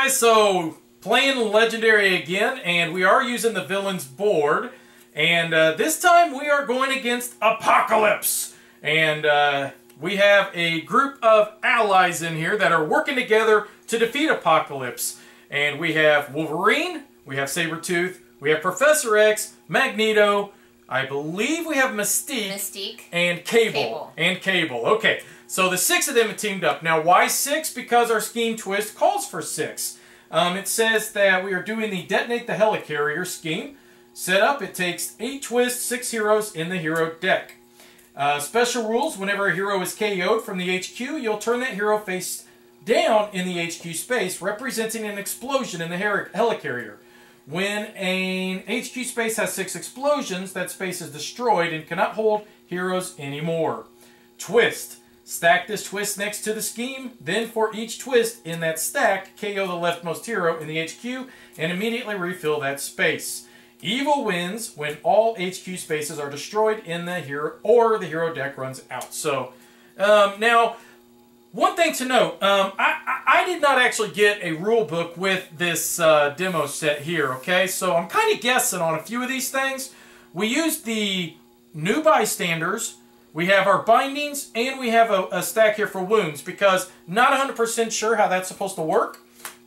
guys, so playing Legendary again, and we are using the Villains board. And this time we are going against Apocolypse. And we have a group of allies in here that are working together to defeat Apocolypse. And we have Wolverine, we have Sabretooth, we have Professor X, Magneto, I believe we have Mystique. And Cable. Okay, so the 6 of them have teamed up. Now, why 6? Because our scheme twist calls for 6. It says that we are doing the Detonate the Helicarrier scheme. Setup, it takes 8 twists, 6 heroes in the hero deck. Special rules, whenever a hero is KO'd from the HQ, you'll turn that hero face down in the HQ space, representing an explosion in the helicarrier. When an HQ space has 6 explosions, that space is destroyed and cannot hold heroes anymore. Twist. Stack this twist next to the scheme, then for each twist in that stack, KO the leftmost hero in the HQ and immediately refill that space. Evil wins when all HQ spaces are destroyed in the hero or the hero deck runs out. So, now, one thing to note, I did not actually get a rule book with this demo set here, okay? So I'm kind of guessing on a few of these things. We used the new bystanders, we have our bindings, and we have a stack here for wounds, because not 100% sure how that's supposed to work,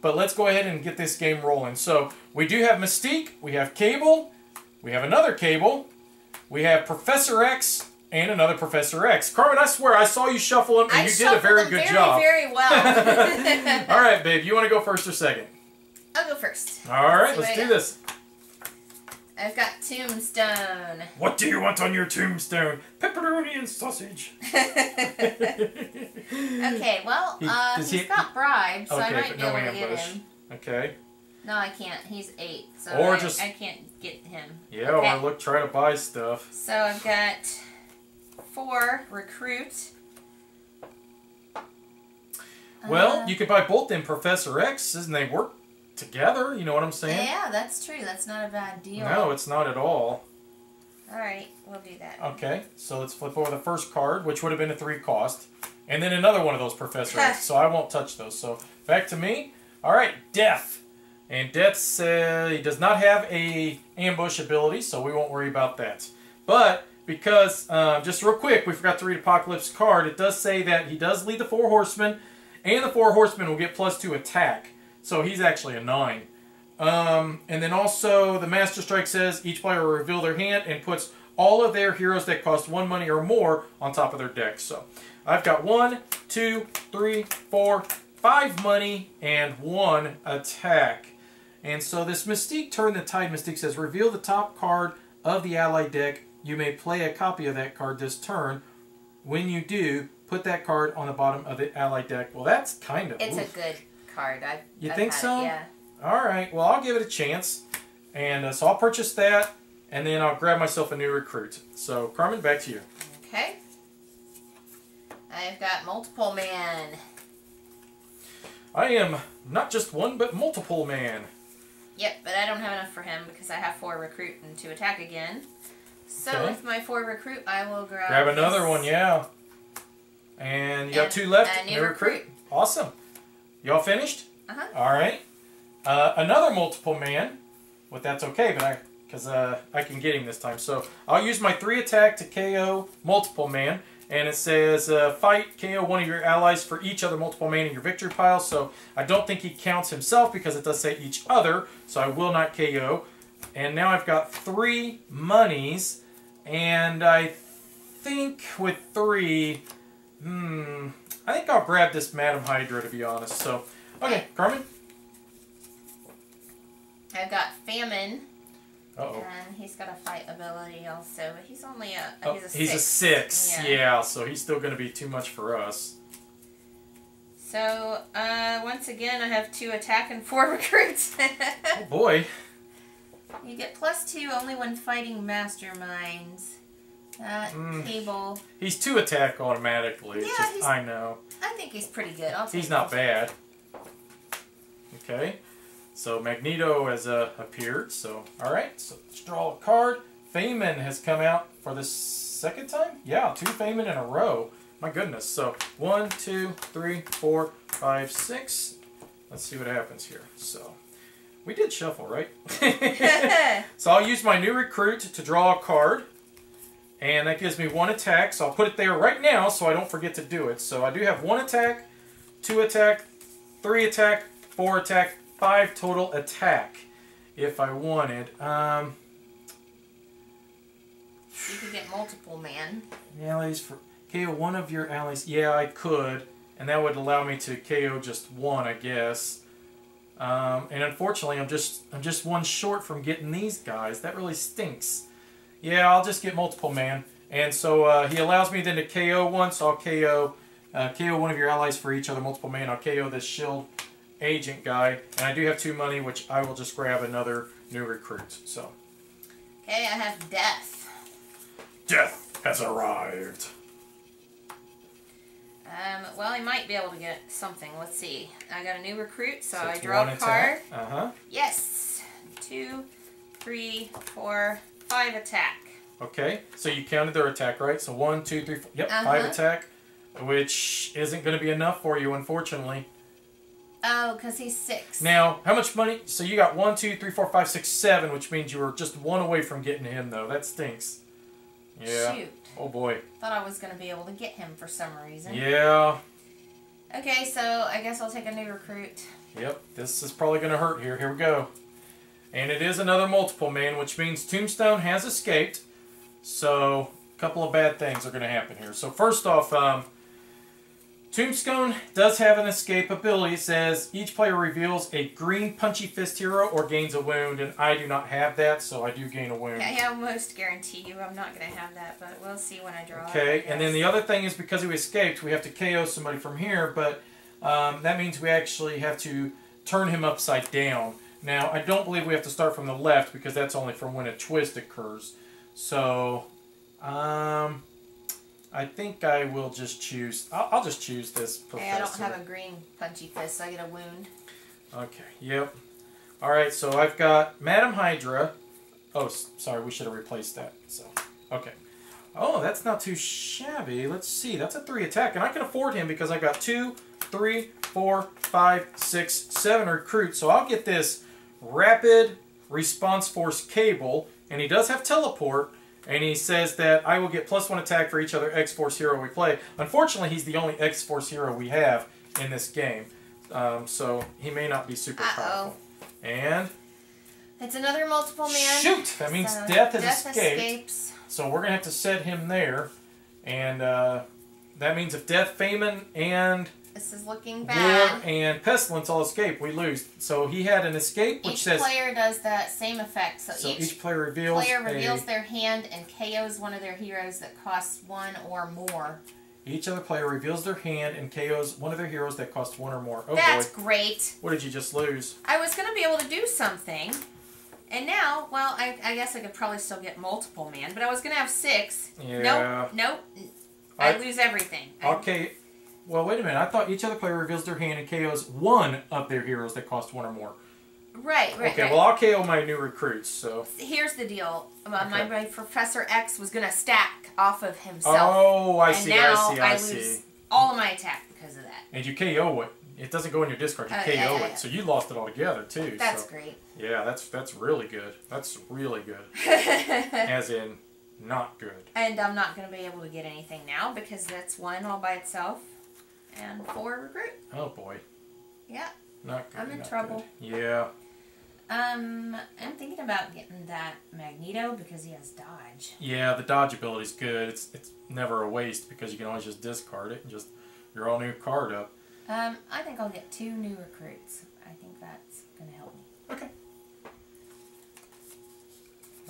but let's go ahead and get this game rolling. So we do have Mystique, we have Cable, we have another Cable, we have Professor X, and another Professor X. Carmen, I swear, I saw you shuffle them, and you did a very good job. Very well. All right, babe, you want to go first or second? I'll go first. All right, let's do this. I've got Tombstone. What do you want on your tombstone? Pepperoni and sausage. Okay, well, he's got bribes, so I might be able to get him. Okay. No, I can't. He's 8, so I can't get him. Yeah, okay. Or try to buy stuff. So I've got 4 recruit. Well, you could buy both them Professor X's and they work together, you know what I'm saying? Yeah, that's true. That's not a bad deal. No, it's not at all. Alright, we'll do that. Okay, so let's flip over the first card, which would have been a 3 cost. And then another one of those Professor X, so I won't touch those. So, back to me. Alright, Death. And Death says he does not have a ambush ability, so we won't worry about that. But, because, just real quick, we forgot to read Apocolypse card, it does say that he does lead the 4 Horsemen, and the 4 Horsemen will get +2 attack. So he's actually a 9. And then also the Master Strike says each player will reveal their hand and puts all of their heroes that cost 1 money or more on top of their deck. So I've got 1, 2, 3, 4, 5 money and 1 attack. And so this Mystique Turn the Tide Mystique says reveal the top card of the ally deck. You may play a copy of that card this turn. When you do, put that card on the bottom of the ally deck. Well, that's kind of... It's a good card. You think so? Yeah. Alright, well, I'll give it a chance. And so I'll purchase that, and then I'll grab myself a new recruit. So, Carmen, back to you. Okay. I've got Multiple Man. I am not just one, but multiple man. Yep, but I don't have enough for him because I have 4 recruit and 2 attack again. So okay. With my 4 recruit, I will grab another one, yeah. And you got 2 left. A new recruit. Awesome. Y'all finished? Uh-huh. All right. Another multiple man, but that's okay, but because I can get him this time. So I'll use my 3 attack to KO multiple man, and it says fight KO one of your allies for each other multiple man in your victory pile. So I don't think he counts himself because it does say each other, so I will not KO. And now I've got 3 monies, and I think with 3, I think I'll grab this Madam Hydra, to be honest. So, okay, Carmen? I've got Famine. Uh-oh. And he's got a fight ability also, but he's only he's a 6. Yeah, so he's still going to be too much for us. So, once again, I have 2 attack and 4 recruits. Oh, boy. You get +2 only when fighting masterminds. Cable. He's 2 attack automatically. Yeah, I know. I think he's pretty good. He's not bad. Okay. So Magneto has appeared. So, alright. So let's draw a card. Famine has come out for the 2nd time? Yeah, 2 Famine in a row. My goodness. So 1, 2, 3, 4, 5, 6. let's see what happens here. So, we did shuffle, right? So I'll use my new recruit to draw a card. And that gives me 1 attack. So I'll put it there right now so I don't forget to do it. So I do have 1 attack, 2 attack, 3 attack, 4 attack, 5 total attack. If I wanted. You could get multiple man. Allies for KO one of your allies. Yeah, I could. And that would allow me to KO just 1, I guess. And unfortunately, I'm just 1 short from getting these guys. That really stinks. Yeah, I'll just get multiple man. And so he allows me then to KO 1, so I'll KO one of your allies for each other multiple man. I'll KO this shield agent guy. And I do have 2 money, which I will just grab another new recruit. So. Okay, I have death. Death has arrived. Well, I might be able to get something. Let's see. I got a new recruit, so I it's draw 1 a card. attack. Yes. 2, 3, 4, 5 attack. Okay, so you counted their attack, right? So 1, 2, 3, 4. Yep, 5 attack, which isn't going to be enough for you, unfortunately. Oh, because he's 6. Now, how much money? So you got 1, 2, 3, 4, 5, 6, 7, which means you were just 1 away from getting him, though. That stinks. Yeah. Shoot. Oh boy. Thought I was going to be able to get him for some reason. Yeah. Okay, so I guess I'll take a new recruit. Yep, this is probably going to hurt here. Here we go. And it is another multiple man, which means Tombstone has escaped. So, a couple of bad things are going to happen here. So, first off, Tombstone does have an escape ability. It says each player reveals a green punchy fist hero or gains a wound, and I do not have that, so I do gain a wound. I almost guarantee you I'm not going to have that, but we'll see when I draw it. Okay, and then the other thing is because we escaped, we have to KO somebody from here, but that means we actually have to turn him upside down. Now, I don't believe we have to start from the left because that's only from when a twist occurs. So, I think I will just choose... I'll just choose this professor. Okay, I don't have a green punchy fist, so I get a wound. Okay, yep. Alright, so I've got Madam Hydra. Oh, sorry, we should have replaced that. So, okay. Oh, that's not too shabby. Let's see, that's a 3 attack, and I can afford him because I've got 2, 3, 4, 5, 6, 7 recruits. So I'll get this Rapid Response Force Cable, and he does have teleport. And he says that I will get +1 attack for each other X-Force hero we play. Unfortunately, he's the only X-Force hero we have in this game. So he may not be super powerful. And... it's another multiple man. Shoot! That means so Death has escaped. Escapes. So we're going to have to set him there. And that means if Death, Famine, and... this is looking bad. War and Pestilence all escape, we lose. So he had an escape, which says... each player does that same effect. So each player reveals their hand and KOs one of their heroes that costs 1 or more. Each other player reveals their hand and KOs one of their heroes that costs 1 or more. Oh, that's boy. Great. What did you just lose? I was going to be able to do something. And now, well, I guess I could probably still get multiple man. But I was going to have 6. Yeah. Nope. I lose everything. Okay. Well, wait a minute. I thought each other player reveals their hand and KOs one of their heroes that cost 1 or more. Right. Okay, well, I'll KO my new recruits, so... here's the deal. My Professor X was going to stack off of himself. Oh, I see, and now I lose all of my attack because of that. And you KO it. It doesn't go in your discard. You KO it, so you lost it altogether, too. That's great. Yeah, that's really good. That's really good. As in, not good. And I'm not going to be able to get anything now because that's 1 all by itself. And 4 recruit. Oh boy. Yeah. Not good. I'm in trouble. Good. Yeah. I'm thinking about getting that Magneto because he has dodge. Yeah, the dodge ability's good. It's never a waste because you can always just discard it and just your all new card up. I think I'll get 2 new recruits. I think that's gonna help me. Okay.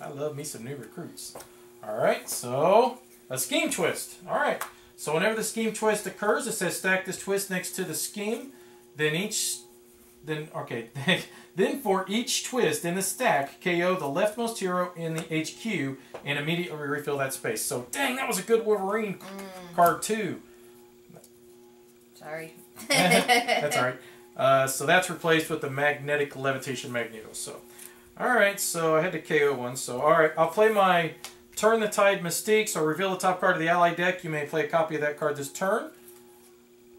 I love me some new recruits. Alright, so a scheme twist. Alright. So whenever the scheme twist occurs, it says stack this twist next to the scheme. Then for each twist in the stack, KO the leftmost hero in the HQ and immediately refill that space. So dang, that was a good Wolverine card too. Sorry. That's alright. So that's replaced with the magnetic levitation Magneto. So, alright, so I had to KO 1. So alright, I'll play my Turn the Tide Mystique, so reveal the top card of the ally deck. You may play a copy of that card this turn.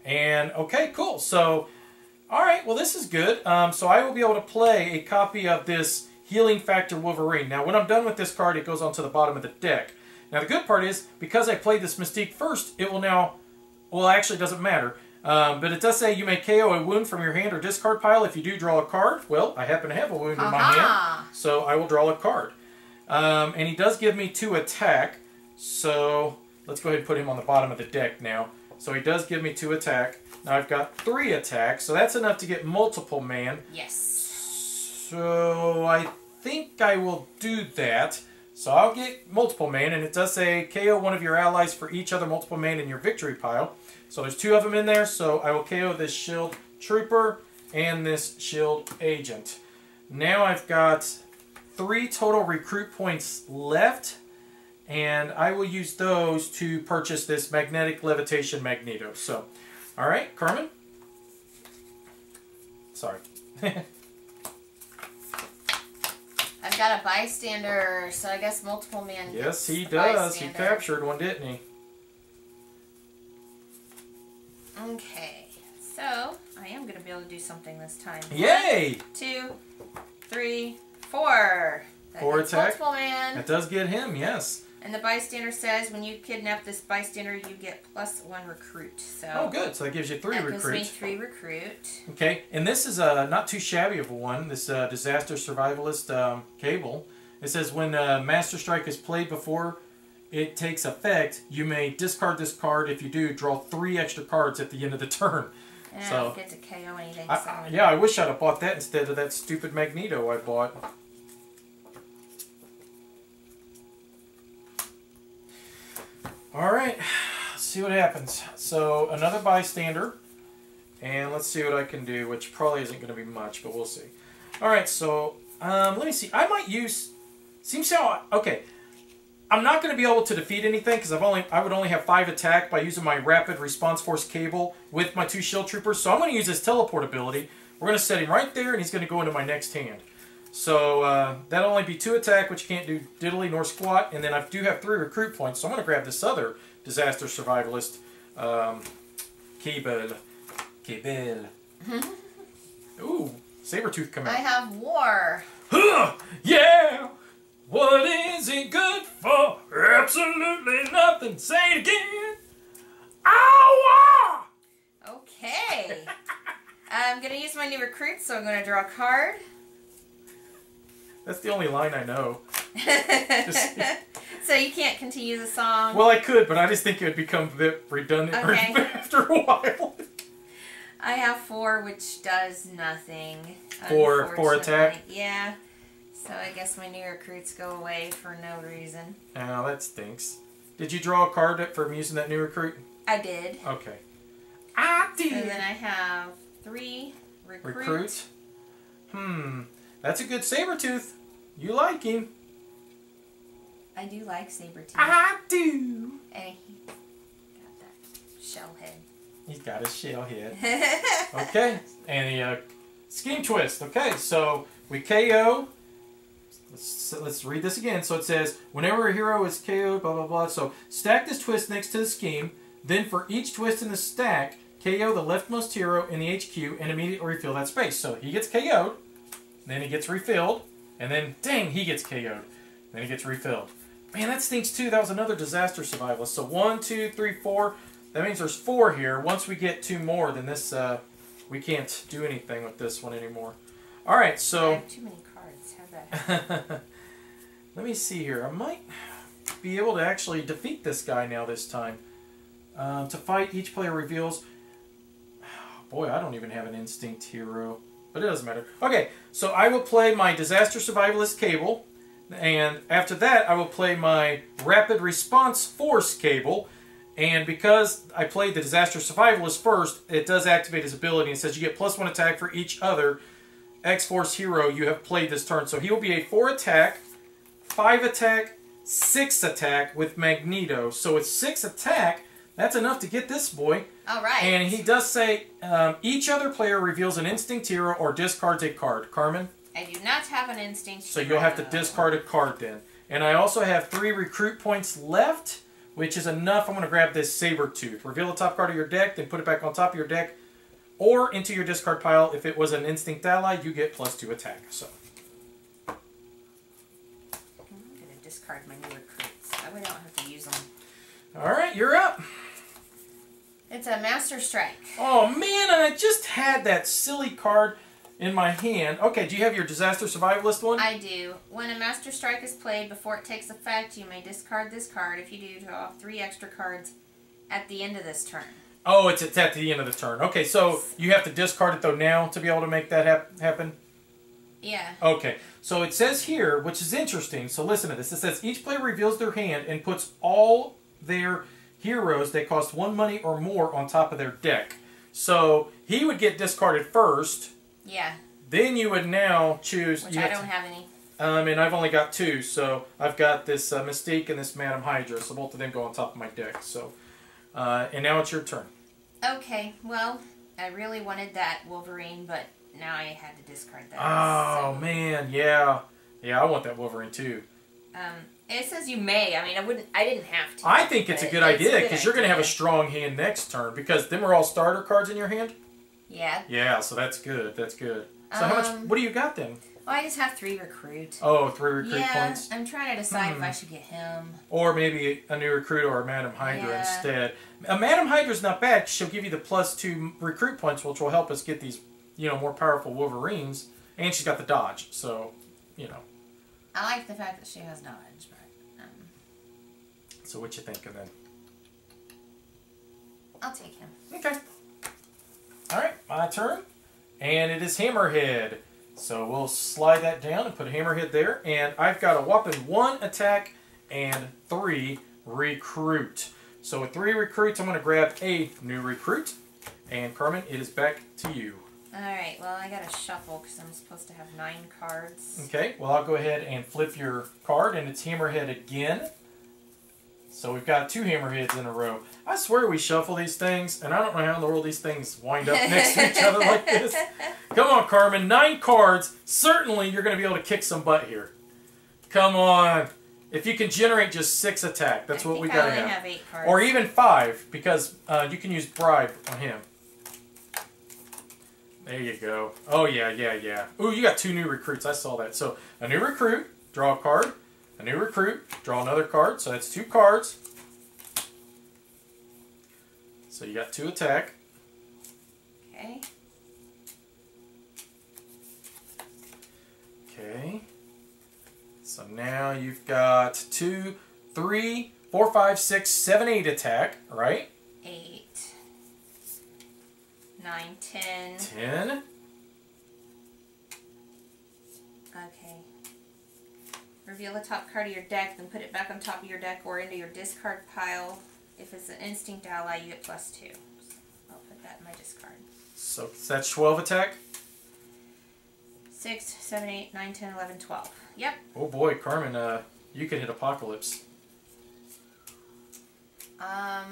And, okay, cool. So, All right, well, this is good. So I will be able to play a copy of this Healing Factor Wolverine. Now, when I'm done with this card, it goes onto the bottom of the deck. Now, the good part is, because I played this Mystique first, it will now... Well, actually, it doesn't matter. But it does say you may KO a wound from your hand or discard pile if you do draw a card. Well, I happen to have a wound in my hand, so I will draw a card. And he does give me 2 attack, so let's go ahead and put him on the bottom of the deck now. So he does give me 2 attack. Now I've got 3 attack, so that's enough to get multiple man. Yes. So I think I will do that. So I'll get multiple man, and it does say KO one of your allies for each other multiple man in your victory pile. So there's 2 of them in there, so I will KO this shield trooper and this shield agent. Now I've got 3 total recruit points left, and I will use those to purchase this magnetic levitation Magneto. So, all right, Carmen. Sorry. I've got a bystander, so I guess multiple man. Yes, he does. He captured one, didn't he? Okay, so I am going to be able to do something this time. Yay! 1, 2, 3, 4. That 4 attack. Multiple man. That does get him, yes. And the bystander says when you kidnap this bystander, you get +1 recruit. So oh, good. So that gives you 3 recruits. That gives me 3 recruit. Okay, and this is not too shabby of a one. This disaster survivalist cable. It says when Master Strike is played before it takes effect, you may discard this card. If you do, draw 3 extra cards at the end of the turn. And so I don't get to KO anything. Yeah, I wish I'd have bought that instead of that stupid Magneto I bought. Alright, let's see what happens. So, another bystander. And let's see what I can do, which probably isn't going to be much, but we'll see. Alright, so, let me see. I might use... Seems how... Okay. I'm not going to be able to defeat anything, because I would only have 5 attack by using my Rapid Response Force cable with my 2 Shield Troopers. So I'm going to use his teleport ability. We're going to set him right there, and he's going to go into my next hand. So that'll only be 2 attack, which can't do diddly nor squat. And then I do have 3 recruit points, so I'm going to grab this other disaster survivalist, Cable. Ooh, Sabretooth come out. I have war. Huh, yeah! What is it good for? Absolutely nothing. Say it again. Ow! Okay. I'm going to use my new recruit, so I'm going to draw a card. That's the only line I know. So you can't continue the song? Well, I could, but I just think it would become a bit redundant after a while. I have 4, which does nothing. 4 attack? Yeah. So I guess my new recruits go away for no reason. Oh, that stinks. Did you draw a card from using that new recruit? I did. Okay. I did! And then I have 3 recruit. That's a good Sabretooth. You like him. I do like Sabretooth. I do! And he got that shell head. He's got a shell head. Okay. And the scheme twist. Okay, so we KO. Let's read this again. So it says, whenever a hero is KO'd, blah, blah, blah. So stack this twist next to the scheme. Then for each twist in the stack, KO the leftmost hero in the HQ and immediately refill that space. So he gets KO'd. Then he gets refilled. And then, dang, he gets KO'd. Then he gets refilled. Man, that stinks too. That was another disaster survivalist. So 1, 2, 3, 4. That means there's 4 here. Once we get 2 more, then this, we can't do anything with this one anymore. Alright, so... I have too many cards. How's that? Let me see here. I might be able to actually defeat this guy now this time. To fight, each player reveals... Boy, I don't even have an instinct hero. But it doesn't matter. Okay, so I will play my Disaster Survivalist Cable. And after that, I will play my Rapid Response Force Cable. And because I played the Disaster Survivalist first, it does activate his ability. It says you get +1 attack for each other X-Force hero you have played this turn. So he will be a 4 attack, 5 attack, 6 attack with Magneto. So with 6 attack, that's enough to get this boy. All right. And he does say each other player reveals an instinct hero or discards a card. Carmen? I do not have an instinct So hero. you'll have to discard a card then. And I also have 3 recruit points left, which is enough. I'm going to grab this Sabretooth. Reveal the top card of your deck, then put it back on top of your deck. or into your discard pile. If it was an instinct ally, you get +2 attack. So. I'm going to discard my new recruits. That way I don't have to use them. All right, you're up. It's a Master Strike. Oh, man, and I just had that silly card in my hand. Okay, do you have your Disaster Survivalist one? I do. When a Master Strike is played, before it takes effect, you may discard this card. If you do, draw 3 extra cards at the end of this turn. Oh, it's at the end of the turn. Okay, so you have to discard it, though, now to be able to make that happen? Yeah. Okay, so it says here, which is interesting, so listen to this. It says, each player reveals their hand and puts all their heroes that cost 1 money or more on top of their deck. So he would get discarded first. Yeah. Then you would now choose... Which I don't have any. And I've only got 2, so I've got this Mystique and this Madam Hydra, so both of them go on top of my deck. So, and now it's your turn. Okay, well, I really wanted that Wolverine, but now I had to discard that. Oh, so. Man, yeah. Yeah, I want that Wolverine too. It says you may. I mean, I didn't have to. I think it's a good idea, because you're going to have a strong hand next turn, because them are all starter cards in your hand. Yeah. Yeah, so that's good. That's good. So how much? What do you got then? Well, I just have 3 recruit. Oh, 3 recruit points. Yeah, I'm trying to decide if I should get him. Or maybe a new recruit or a Madam Hydra instead. A Madam Hydra's not bad. She'll give you the +2 recruit points, which will help us get these, more powerful Wolverines. And she's got the dodge, so, I like the fact that she has dodge, but... So what you thinking then? I'll take him. Okay. Alright, my turn. And it is Hammerhead. So we'll slide that down and put a Hammerhead there. And I've got a whopping 1 attack and 3 recruit. So with 3 recruits, I'm going to grab a new recruit. And Carmen, it is back to you. Alright, well I gotta shuffle because I'm supposed to have 9 cards. Okay, well I'll go ahead and flip your card, and it's Hammerhead again. So we've got 2 Hammerheads in a row. I swear we shuffle these things, and I don't know how in the world these things wind up next to each other like this. Come on, Carmen, 9 cards. Certainly you're going to be able to kick some butt here. Come on. If you can generate just 6 attack, that's what we got to have. I only have 8 cards. Or even 5, because you can use Bribe on him. There you go. Oh, yeah. Ooh, you got 2 new recruits. I saw that. So, a new recruit, draw a card. A new recruit, draw another card. So, that's 2 cards. So, you got 2 attack. Okay. Okay. So, now you've got 2, 3, 4, 5, 6, 7, 8 attack, right? 8. 9, 10. 10. Okay. Reveal the top card of your deck, then put it back on top of your deck or into your discard pile. If it's an instinct ally, you get +2. So I'll put that in my discard. So that's 12 attack? 6, 7, 8, 9, 10, 11, 12. Yep. Oh boy, Carmen, you could hit Apocolypse.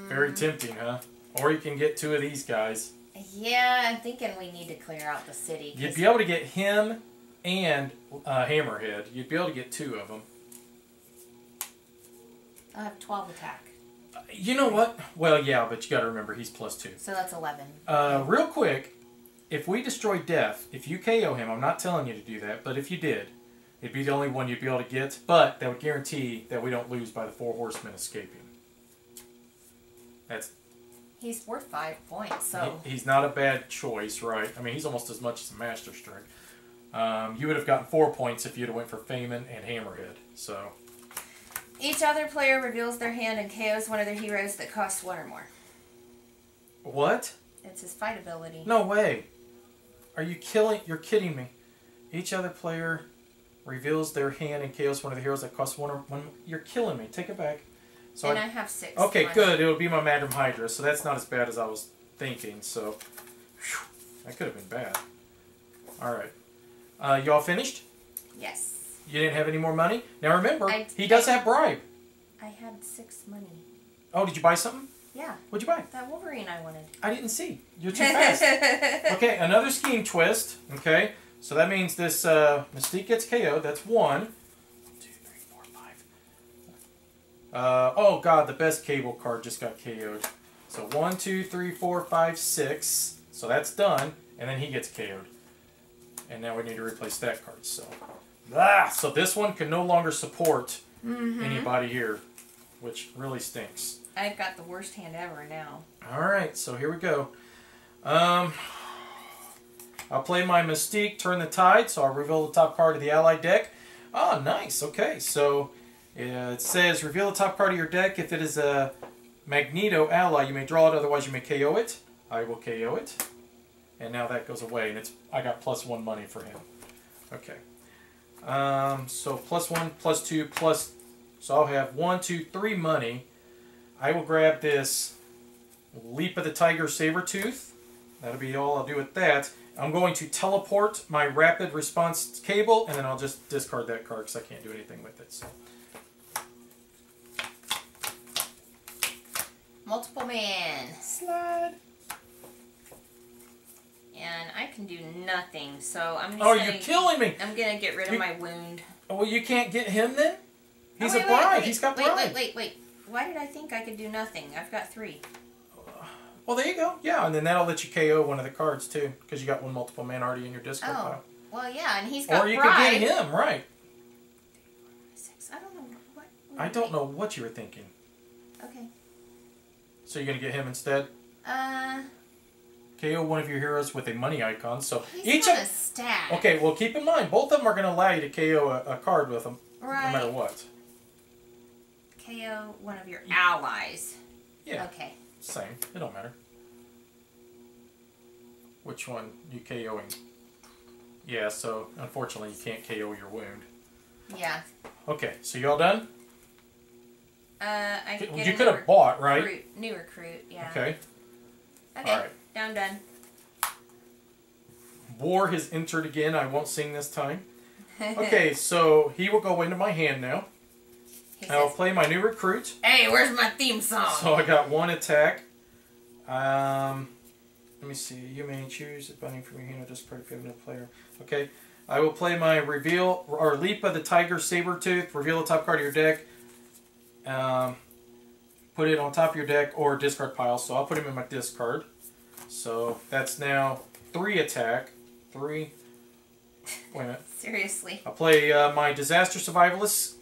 Very tempting, huh? Or you can get 2 of these guys. Yeah, I'm thinking we need to clear out the city. You'd be able to get him and Hammerhead. You'd be able to get 2 of them. I'll have 12 attack. You know what? Well, yeah, but you got to remember he's +2. So that's 11. Real quick, if we destroy Death, if you KO him, I'm not telling you to do that, but if you did, it'd be the only one you'd be able to get, but that would guarantee that we don't lose by the 4 horsemen escaping. That's... He's worth 5 points, so... He's not a bad choice, right? I mean, he's almost as much as a Master Strike. You would have gotten 4 points if you'd have went for Feynman and Hammerhead, so... Each other player reveals their hand and KOs one of their heroes that costs 1 or more. What? It's his fight ability. No way. Are you killing... You're kidding me. Each other player reveals their hand and KOs one of the heroes that costs 1 or... You're killing me. Take it back. So and I have 6. Okay, good. It would be my Madam Hydra, so that's not as bad as I was thinking, so... Whew, that could have been bad. Alright. You all finished? Yes. You didn't have any more money? Now remember, he does have Bribe. I had 6 money. Oh, did you buy something? Yeah. What'd you buy? That Wolverine I wanted. I didn't see. You're too fast. Okay, another scheme twist. Okay, so that means this Mystique gets KO'd. That's 1. 2, 3, 4, 5. Oh god, the best cable card just got KO'd. So 1, 2, 3, 4, 5, 6. So that's done, and then he gets KO'd. And now we need to replace that card. So, so this one can no longer support anybody here, which really stinks. I've got the worst hand ever now. All right, so here we go. I'll play my Mystique, turn the tide, so I'll reveal the top card of the allied deck. Oh, nice. Okay, so it says reveal the top card of your deck. If it is a Magneto ally, you may draw it, otherwise you may KO it. I will KO it. And now that goes away, and I got +1 money for him. Okay. So +1, +2, plus... So I'll have 1, 2, 3 money. I will grab this Leap of the Tiger Sabertooth. That'll be all I'll do with that. I'm going to teleport my Rapid Response Cable, and then I'll just discard that card because I can't do anything with it. So. Multiple man. Slide. And I can do nothing, so I'm just you're killing me! I'm gonna get rid of my wound. Well, you can't get him then? He's wait, a bride. wait, He's got bride. Wait. Why did I think I could do nothing? I've got 3. Well, there you go. Yeah, and then that'll let you KO one of the cards, too, because you got 1 multiple man already in your discard pile. Well, yeah, and he's got Or you bride. could get him, right. 6. I don't know what I don't know what you were thinking. Okay. So you're going to get him instead? KO one of your heroes with a money icon. So he's not a stat. Okay, well, keep in mind, both of them are going to allow you to KO a card with them, right. no matter what. KO one of your allies. Yeah. Okay. Same. It don't matter. Which one you KOing? Yeah, so unfortunately you can't KO your wound. Yeah. Okay, so you all done? You could have bought, right? New recruit, yeah. Okay. Okay, all right. Now I'm done. War has entered again. I won't sing this time. Okay, so he will go into my hand now. I'll play my new recruit. Hey, where's my theme song? So I got 1 attack. Let me see. You may choose a binding from your hand or discard if you have no player. Okay. I will play my reveal or Leap of the Tiger Sabertooth. Reveal the top card of your deck. Put it on top of your deck or discard pile. So I'll put him in my discard. So that's now 3 attack. 3. Wait a minute. Seriously. I'll play my Disaster Survivalist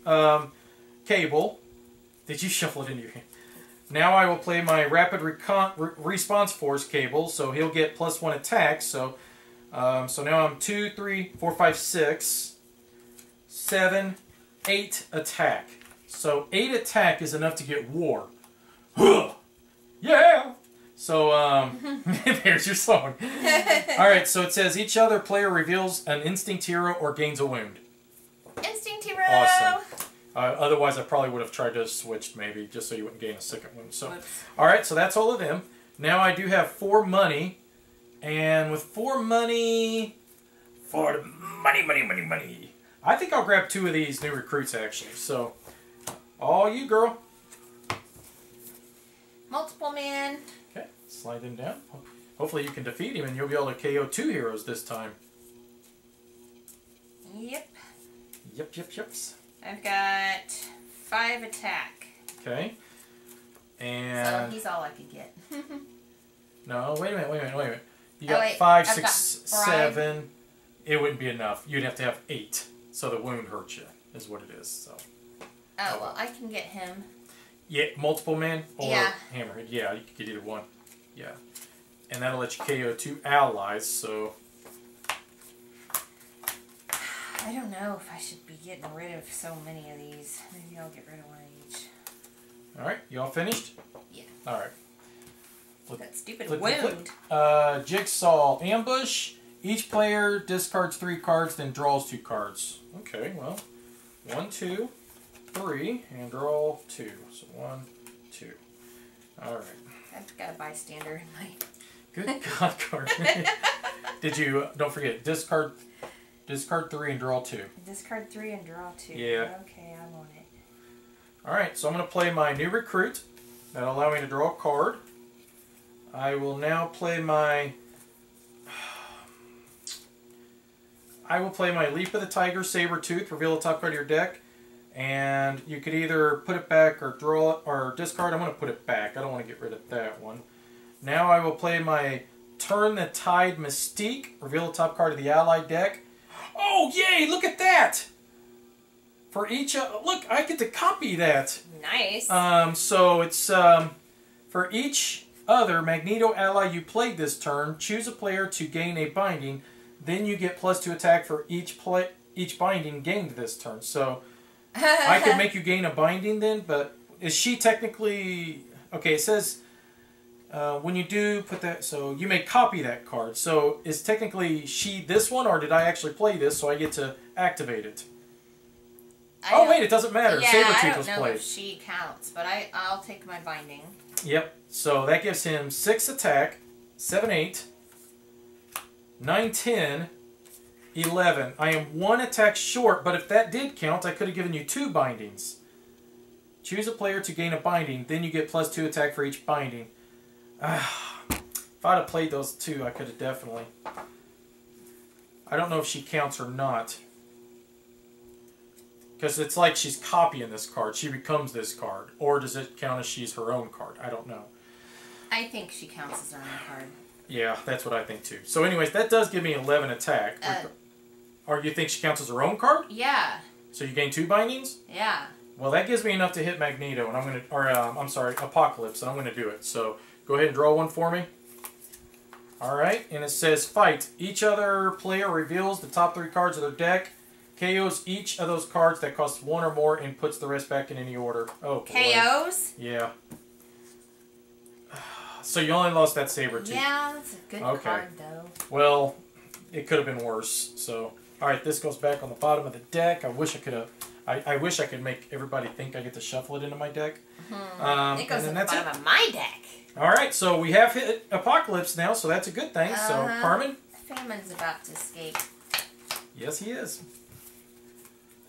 Cable. Did you shuffle it into your hand? Now I will play my Rapid Response Force Cable, so he'll get +1 attack. So now I'm 2, 3, 4, 5, 6, 7, 8 attack. So 8 attack is enough to get War. Yeah! So, there's your song. Alright, so it says each other player reveals an instinct hero or gains a wound. Instinct hero! Awesome. Otherwise, I probably would have tried to switch maybe, just so you wouldn't gain a second wound. So, alright, so that's all of them. Now I do have 4 money. And with 4 money... money. I think I'll grab 2 of these new recruits, actually. So, all you, girl. Multiple man. Okay, slide him down. Hopefully you can defeat him and you'll be able to KO 2 heroes this time. Yep. Yep. I've got 5 attack. Okay. And... So he's all I could get. No, wait a minute. You got wait, 5, I've 6, got 7. It wouldn't be enough. You'd have to have 8. So the wound hurts you, is what it is. So. Oh, well, I can get him. Yeah, multiple man or yeah. Hammerhead. Yeah, you could get either one. Yeah. And that'll let you KO 2 allies, so... I don't know if I should be getting rid of so many of these. Maybe I'll get rid of 1 of each. Alright, you all finished? Yeah. Alright. That stupid wound. Jigsaw ambush. Each player discards 3 cards, then draws 2 cards. Okay, well. 1, 2, 3, and draw 2. So 1, 2. Alright. I've got a bystander in my... Good God, card. Did you, don't forget, discard 3 and draw 2. Discard 3 and draw 2. Yeah. Okay, I'm on it. Alright, so I'm going to play my new recruit. That'll allow me to draw a card. I will now play my... Leap of the Tiger Sabertooth. Reveal the top card of your deck. And you could either put it back or draw it or discard. I'm going to put it back. I don't want to get rid of that one. Now I will play my Turn the Tide Mystique. Reveal the top card of the allied deck. Oh, yay! Look at that! For each... look, I get to copy that. Nice. So it's... for each other Magneto ally you played this turn, choose a player to gain a binding. Then you get +2 attack for each binding gained this turn. So I could make you gain a binding then, but is she technically... Okay, it says when you do put that... So you may copy that card. So is technically she this one, or did I actually play this so I get to activate it? Oh, wait, it doesn't matter. Yeah, Sabretooth was I don't know played. if she counts, but I'll take my binding. Yep. So that gives him 6 attack, 7, 8, 9, 10, 11. I am 1 attack short, but if that did count, I could have given you 2 bindings. Choose a player to gain a binding, then you get +2 attack for each binding. If I'd have played those 2, I could have definitely... I don't know if she counts or not. Because it's like she's copying this card. She becomes this card. Or does it count as she's her own card? I don't know. I think she counts as her own card. Yeah, that's what I think too. So anyways, that does give me 11 attack. Or you think she counts as her own card? Yeah. So you gain 2 bindings? Yeah. Well, that gives me enough to hit Magneto, and I'm going to... Or, I'm sorry, Apocolypse, and I'm going to do it. So go ahead and draw one for me. Alright, and it says fight. Each other player reveals the top 3 cards of their deck. KOs each of those cards that cost 1 or more and puts the rest back in any order. Oh, boy. KOs? Yeah. So you only lost that Sabretooth. Yeah, that's a good card, though. Well, it could have been worse. So, alright, this goes back on the bottom of the deck. I wish I could have... I wish I could make everybody think I get to shuffle it into my deck. It goes in the bottom of my deck. Alright, so we have hit Apocolypse now, so that's a good thing. So, Carmen? Famine's about to escape. Yes, he is.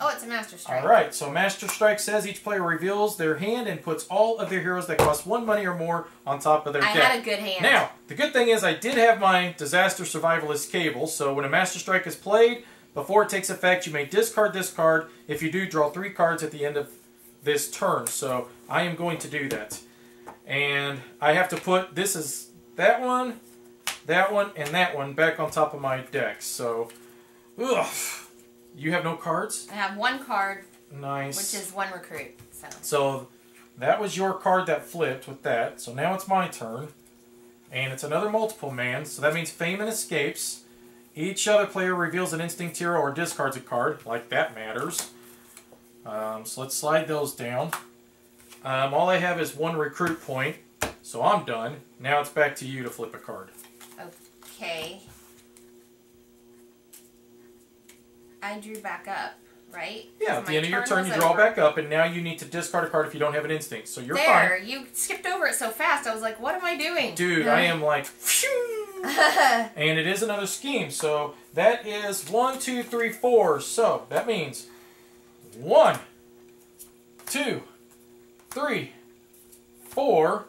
Oh, it's a Master Strike. Alright, so Master Strike says each player reveals their hand and puts all of their heroes that cost 1 money or more on top of their deck. I had a good hand. Now, the good thing is I did have my Disaster Survivalist Cable, so when a Master Strike is played, before it takes effect, you may discard this card. If you do, draw 3 cards at the end of this turn. So I am going to do that. And I have to put, this is that one, and that one back on top of my deck. So, ugh. You have no cards? I have 1 card. Nice. Which is 1 recruit. So that was your card that flipped with that. So now it's my turn. And it's another multiple man. So that means Famine escapes. Each other player reveals an instinct hero or discards a card. Like that matters. So let's slide those down. All I have is 1 recruit point. So I'm done. Now it's back to you to flip a card. Okay. I drew back up, right? Yeah, at the end of your turn you draw back up, and now you need to discard a card if you don't have an instinct. So you're fine. There, you skipped over it so fast. I was like, what am I doing? Dude, I am like, and it is another scheme. So that is 1, 2, 3, 4. So that means 1, 2, 3, 4.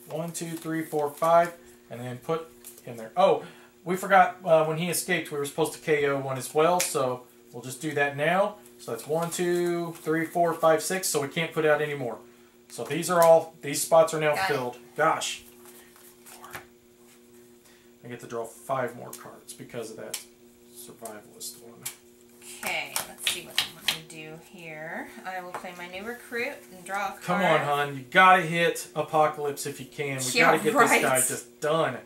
1, 2, 3, 4, 5, and then put him there. Oh. We forgot when he escaped, we were supposed to KO 1 as well, so we'll just do that now. So that's 1, 2, 3, 4, 5, 6, so we can't put out any more. So these spots are now filled. Gosh. I get to draw 5 more cards because of that survivalist one. Okay, let's see what I'm going to do here. I will play my new recruit and draw a card. Come on, hon. You gotta hit Apocolypse if you can. We gotta get this guy just done.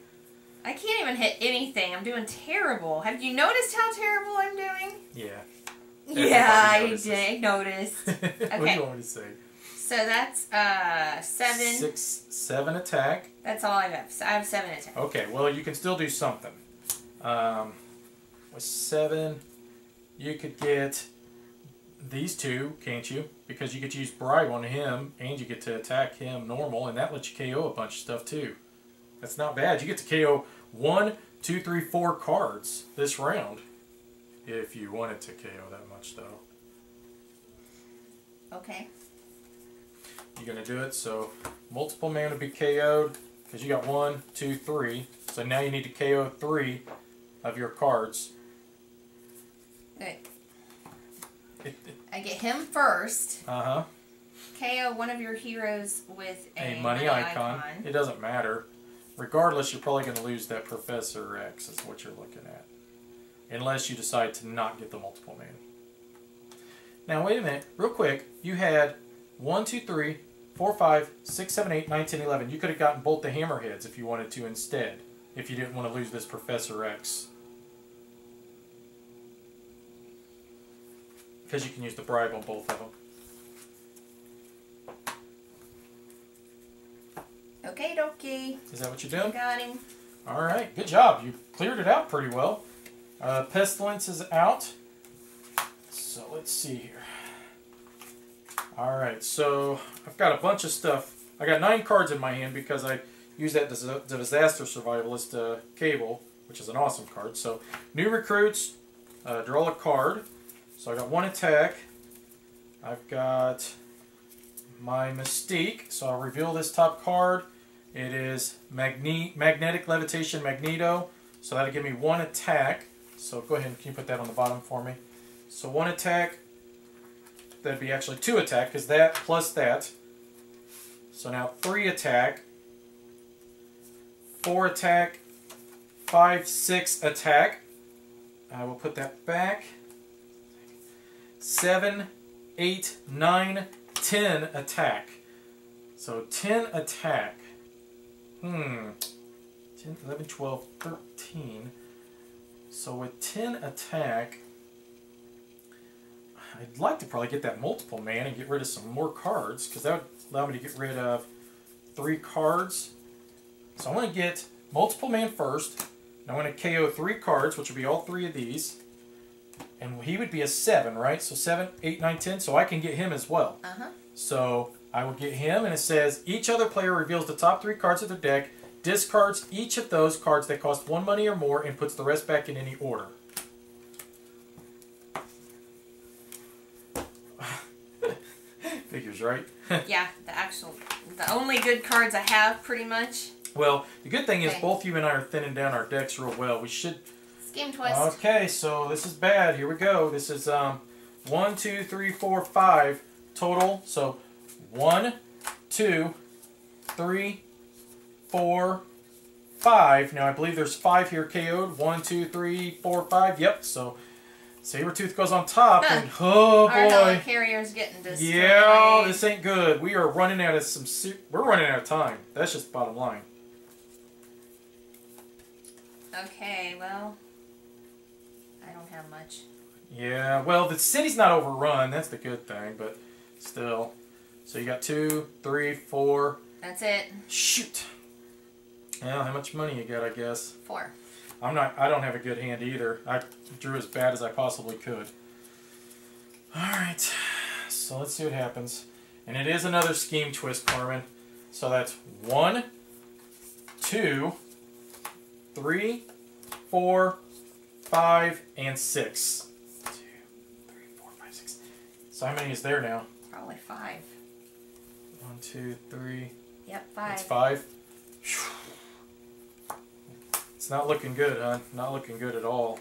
I can't even hit anything. I'm doing terrible. Have you noticed how terrible I'm doing? Yeah. Yeah, I noticed. Okay. What do you want me to say? So that's 7. 7 attack. That's all I have. I have 7 attack. Okay, well you can still do something. With 7, you could get these 2, can't you? Because you get to use Bribe on him, and you get to attack him normal, and that lets you KO a bunch of stuff too. That's not bad. You get to KO 1, 2, 3, 4 cards this round. If you wanted to KO that much, though. Okay. You're going to do it, so multiple man would be KO'd, because you got 1, 2, 3. So now you need to KO 3 of your cards. Okay. I get him first. Uh-huh. KO 1 of your heroes with a money icon. It doesn't matter. regardless, you're probably going to lose that Professor X, is what you're looking at. Unless you decide to not get the multiple man. Now, wait a minute. Real quick. You had 1, 2, 3, 4, 5, 6, 7, 8, 9, 10, 11. You could have gotten both the hammerheads if you wanted to instead. If you didn't want to lose this Professor X. Because you can use the bribe on both of them. Okay, dokie. Is that what you're doing? Got him. Alright, good job. You cleared it out pretty well. Pestilence is out. So let's see here. Alright, so I've got a bunch of stuff. I got 9 cards in my hand because I used that Disaster Survivalist cable, which is an awesome card. So, new recruits, draw a card. So I got 1 attack. I've got my Mystique, so I'll reveal this top card. It is Magnetic Levitation Magneto, so that'll give me 1 attack. So go ahead and can you put that on the bottom for me? So 1 attack, that'd be actually 2 attack, because that plus that. So now 3 attack, 4 attack, 5, 6 attack. I will put that back. 7, 8, 9, 10 attack. So 10 attack. 10, 11, 12, 13. So with 10 attack, I'd like to probably get that multiple man and get rid of some more cards, because that would allow me to get rid of 3 cards. So I'm going to get multiple man first. And I'm going to KO 3 cards, which will be all 3 of these. And he would be a 7, right? So 7, 8, 9, 10. So I can get him as well. So I will get him, and it says, each other player reveals the top 3 cards of their deck, discards each of those cards that cost 1 money or more, and puts the rest back in any order. Figures, right? Yeah, the only good cards I have, pretty much. Well, the good thing is both you and I are thinning down our decks real well. We should... Scheme twist. Okay, so this is bad. Here we go. This is 1, 2, 3, 4, 5 total. So 1, 2, 3, 4, 5. Now I believe there's 5 here KO'd. 1, 2, 3, 4, 5. Yep. So Sabretooth goes on top, and oh boy, our helicarrier's getting destroyed. Yeah, this ain't good. We are running out of we're running out of time. That's just the bottom line. Okay, well, I don't have much. Yeah, well, the city's not overrun. That's the good thing, but still. So you got 2, 3, 4. That's it. Shoot. Well, how much money you got, I guess? 4. I don't have a good hand either. I drew as bad as I possibly could. Alright. So let's see what happens. And it is another scheme twist, Carmen. So that's 1, 2, 3, 4, 5, and 6. 2, 3, 4, 5, 6. So how many is there now? Probably 5. 1, 2, 3. Yep, 5. It's 5. It's not looking good, huh? Not looking good at all.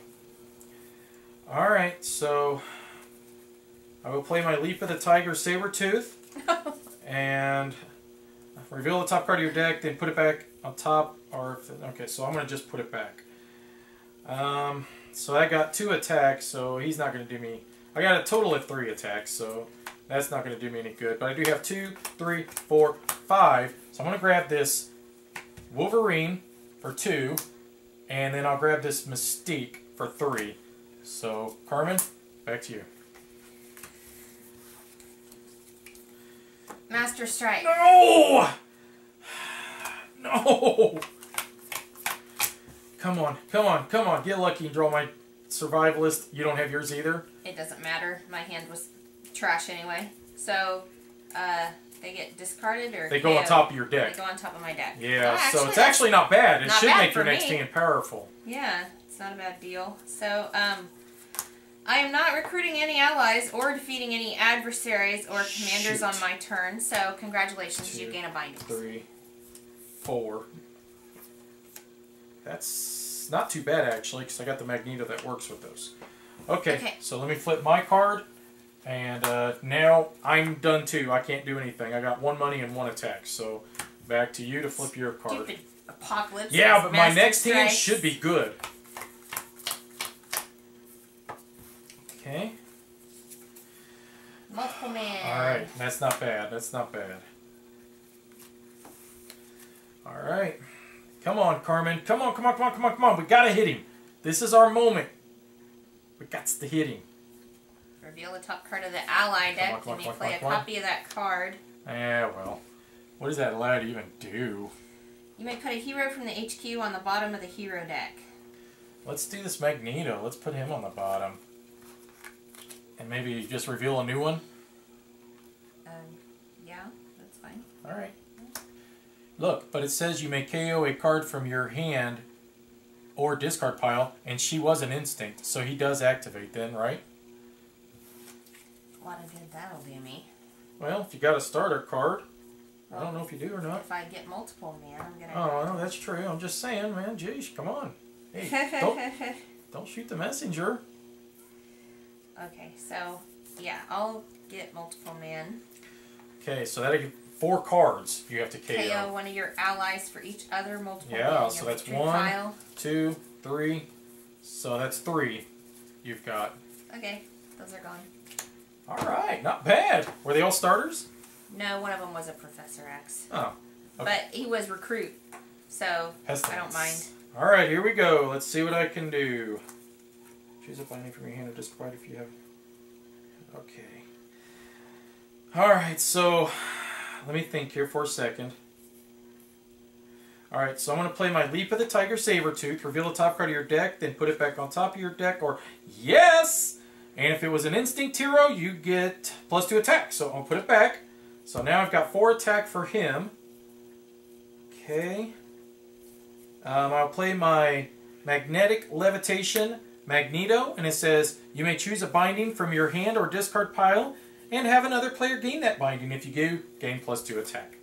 Alright, so I will play my Leap of the Tiger Sabretooth. And reveal the top card of your deck, then put it back on top. Okay, so I'm going to just put it back. So I got 2 attacks, so he's not going to do me... I got a total of 3 attacks, so that's not going to do me any good. But I do have 2, 3, 4, 5. So I'm going to grab this Wolverine for 2, and then I'll grab this Mystique for 3. So, Carmen, back to you. Master Strike. No! No! Come on, come on, come on. Get lucky and draw my Survivalist. You don't have yours either? It doesn't matter. My hand was trash anyway. So, they get discarded or... They go on top of your deck. They go on top of my deck. Yeah, oh, so it's actually not bad. It should make your me. next hand powerful. Yeah, it's not a bad deal. So, I am not recruiting any allies or defeating any adversaries or commanders on my turn. So, congratulations, you gain a binding. 3, 4. That's not too bad, actually, because I got the Magneto that works with those. Okay, so let me flip my card. And now I'm done too. I can't do anything. I got 1 money and 1 attack. So back to you to flip your card. Stupid Apocolypse. Yeah, but my next Strikes. hand should be good. Okay. Multiple man. Alright, that's not bad. That's not bad. Alright. Come on, Carmen. Come on, come on, come on, come on, come on. We gotta hit him. This is our moment. We got to hit him. Reveal the top card of the ally deck. Come on, You may come on, play a come on. copy of that card. Yeah, well. What does that allow to even do? You may put a hero from the HQ on the bottom of the hero deck. Let's do this Magneto. Let's put him on the bottom. And maybe just reveal a new one? Yeah, that's fine. Alright. Look, but it says you may KO a card from your hand or discard pile, and she was an instinct, so he does activate then, right? A lot of good that'll do me. Well, if you got a starter card, I don't know if you do or not. If I get multiple, man, I'm gonna... Oh, well, that's true. I'm just saying, man. Jeez, come on. Hey, don't shoot the messenger. Okay, so, yeah, I'll get multiple man. Okay, so that'll give 4 cards you have to KO. KO one of your allies for each other multiple Yeah, man in so your that's victory 1, pile. 2, 3. So that's 3 you've got. Okay, those are gone. Alright, not bad. Were they all starters? No, one of them was a Professor X. Oh. Okay. But he was recruit, so I don't mind. Alright, here we go. Let's see what I can do. Choose a binding from your hand or discard if you have... Okay. Alright, so... Let me think here for a second. Alright, so I'm going to play my Leap of the Tiger Sabertooth, reveal the top card of your deck, then put it back on top of your deck, or yes! And if it was an instinct hero, you get +2 attack. So I'll put it back. So now I've got 4 attack for him. Okay. I'll play my Magnetic Levitation Magneto, and it says, you may choose a binding from your hand or discard pile, and have another player gain that binding. If you do, gain +2 attack.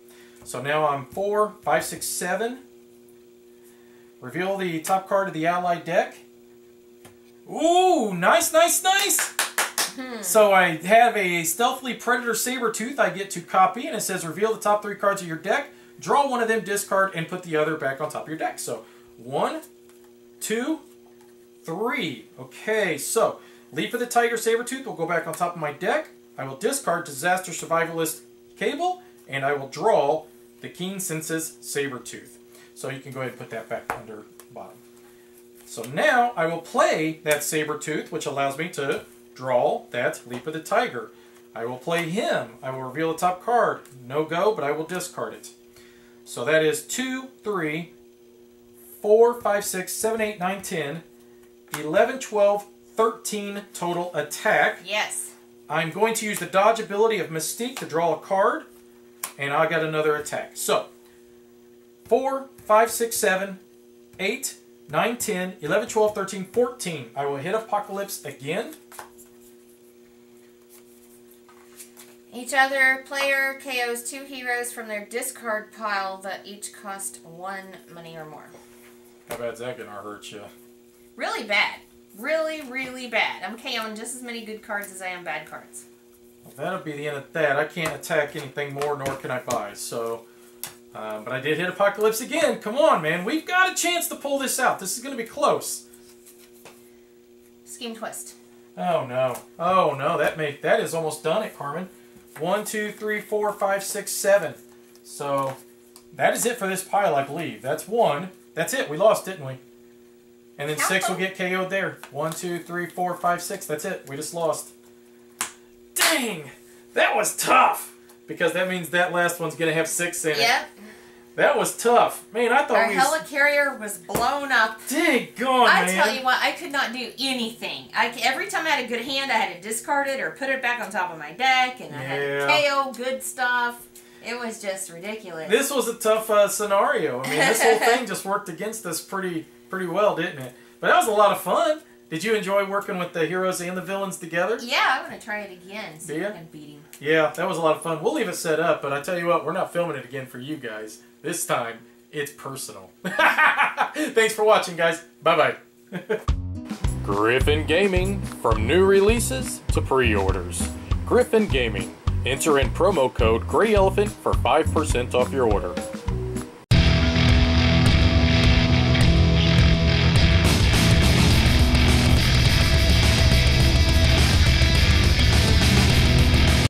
So now I'm 4, 5, 6, 7. Reveal the top card of the allied deck. Ooh, nice, nice, nice! So I have a Stealthily Predator Sabertooth I get to copy, and it says reveal the top 3 cards of your deck, draw one of them, discard, and put the other back on top of your deck. So 1, 2, 3. Okay, so Leap of the Tiger Sabertooth will go back on top of my deck. I will discard Disaster Survivalist Cable, and I will draw the Keen Senses Sabertooth. So you can go ahead and put that back under bottom. So now I will play that Sabertooth, which allows me to draw that Leap of the Tiger. I will play him. I will reveal the top card. No go, but I will discard it. So that is 2, 3, 4, 5, 6, 7, 8, 9, 10, 11, 12, 13 total attack. Yes. I'm going to use the dodge ability of Mystique to draw a card, and I got another attack. So 4, 5, 6, 7, 8, 9, 10, 11, 12, 13, 14. I will hit Apocolypse again. Each other player KOs 2 heroes from their discard pile that each cost 1 money or more. How bad's that gonna hurt you? Really bad. Really, really bad. I'm KOing just as many good cards as I am bad cards. Well, that'll be the end of that. I can't attack anything more, nor can I buy. So, but I did hit Apocolypse again. Come on, man. We've got a chance to pull this out. This is going to be close. Scheme twist. Oh, no. Oh, no. That is almost done it, Carmen. 1, 2, 3, 4, 5, 6, 7. So, that is it for this pile, I believe. That's 1. That's it. We lost, didn't we? And then 6 will get KO'd there. 1, 2, 3, 4, 5, 6. That's it. We just lost. Dang! That was tough! Because that means that last one's going to have 6 in it. Yep. That was tough. Man, I thought our helicarrier was blown up. Dang gone, man. I tell you what, I could not do anything. Every time I had a good hand, I had to discard it or put it back on top of my deck, and I had to KO good stuff. It was just ridiculous. This was a tough scenario. I mean, this whole thing just worked against us pretty well, didn't it? But that was a lot of fun. Did you enjoy working with the heroes and the villains together? Yeah, I'm going to try it again. See if I can beat him. Yeah, that was a lot of fun. We'll leave it set up, but I tell you what, we're not filming it again for you guys. This time, it's personal. Thanks for watching, guys. Bye-bye. Griffin Gaming, from new releases to pre-orders. Griffin Gaming. Enter in promo code GreyElephant for 5% off your order.